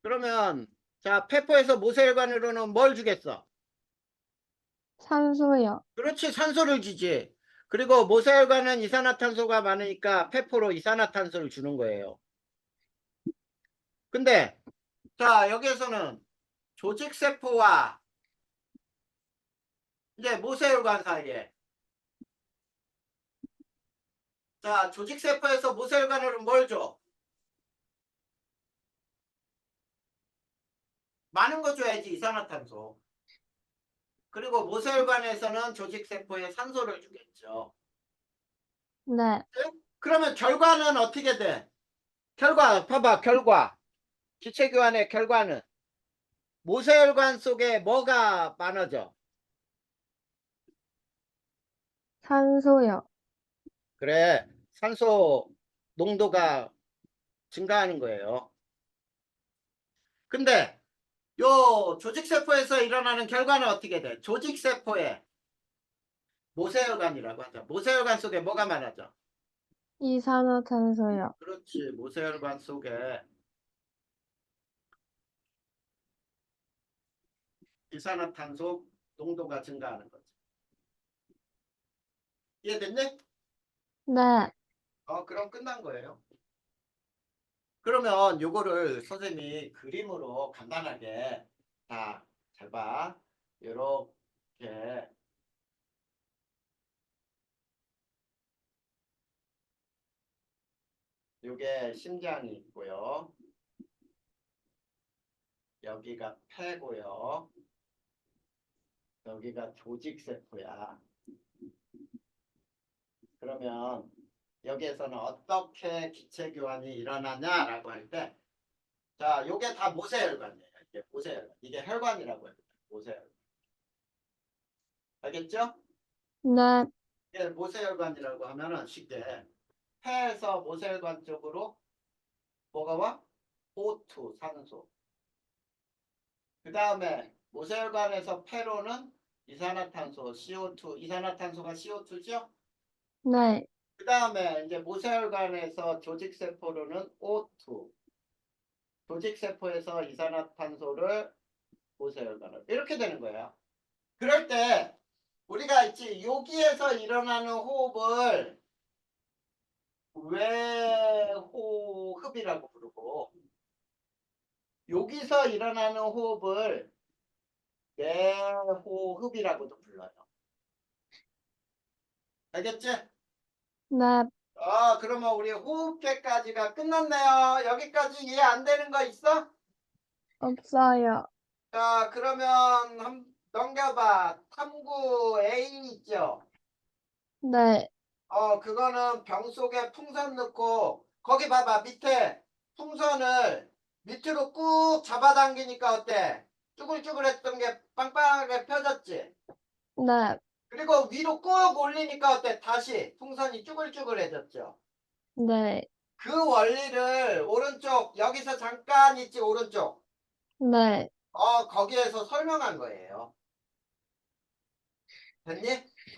그러면 자, 폐포에서 모세혈관으로는 뭘 주겠어? 산소요. 그렇지, 산소를 주지. 그리고 모세혈관은 이산화탄소가 많으니까 폐포로 이산화탄소를 주는 거예요. 근데 자, 여기에서는 조직세포와 이제 모세혈관 사이에, 자, 조직세포에서 모세혈관으로 뭘 줘? 많은 거 줘야지, 이산화탄소. 그리고 모세혈관에서는 조직세포에 산소를 주겠죠. 네. 네? 그러면 결과는 어떻게 돼? 결과 봐봐, 결과. 기체교환의 결과는 모세혈관 속에 뭐가 많아져? 산소요. 그래, 산소 농도가 증가하는 거예요. 근데 요 조직세포에서 일어나는 결과는 어떻게 돼? 조직세포에 모세혈관이라고 하죠. 모세혈관 속에 뭐가 많아져? 이산화탄소요. 그렇지. 모세혈관 속에 이산화탄소 농도가 증가하는 거지. 이해됐니? 네. 그럼 끝난 거예요. 그러면 요거를 선생님이 그림으로 간단하게 다 잘 봐. 요렇게 요게 심장이 있고요. 여기가 폐고요. 여기가 조직세포야. 그러면 여기에서는 어떻게 기체 교환이 일어나냐라고 할 때, 자, 요게 다 모세혈관이에요. 이게 모세혈관. 이게 혈관이라고 해요. 모세혈관. 알겠죠? 네. 이게 모세혈관이라고 하면은 쉽게 폐에서 모세혈관 쪽으로 뭐가 와? O2, 산소. 그 다음에 모세혈관에서 폐로는 이산화탄소, CO2. 이산화탄소가 CO2죠? 네. 그 다음에 이제 모세혈관에서 조직세포로는 O2. 조직세포에서 이산화탄소를 모세혈관으로. 이렇게 되는 거예요. 그럴 때 우리가 있지 여기에서 일어나는 호흡을 외호흡이라고 부르고 여기서 일어나는 호흡을 내호흡이라고도 불러요. 알겠지? 네. 그러면 우리 호흡계까지가 끝났네요. 여기까지 이해 안 되는 거 있어? 없어요. 자, 그러면 넘겨봐. 탐구 A 있죠? 네. 그거는 병 속에 풍선 넣고 거기 봐봐. 밑에 풍선을 밑으로 꾹 잡아당기니까 어때? 쭈글쭈글했던 게 빵빵하게 펴졌지? 네. 그리고 위로 꾹 올리니까 어때? 다시 풍선이 쭈글쭈글해졌죠? 네. 그 원리를 오른쪽 여기서 잠깐 있지 오른쪽 네. 거기에서 설명한 거예요. 됐니?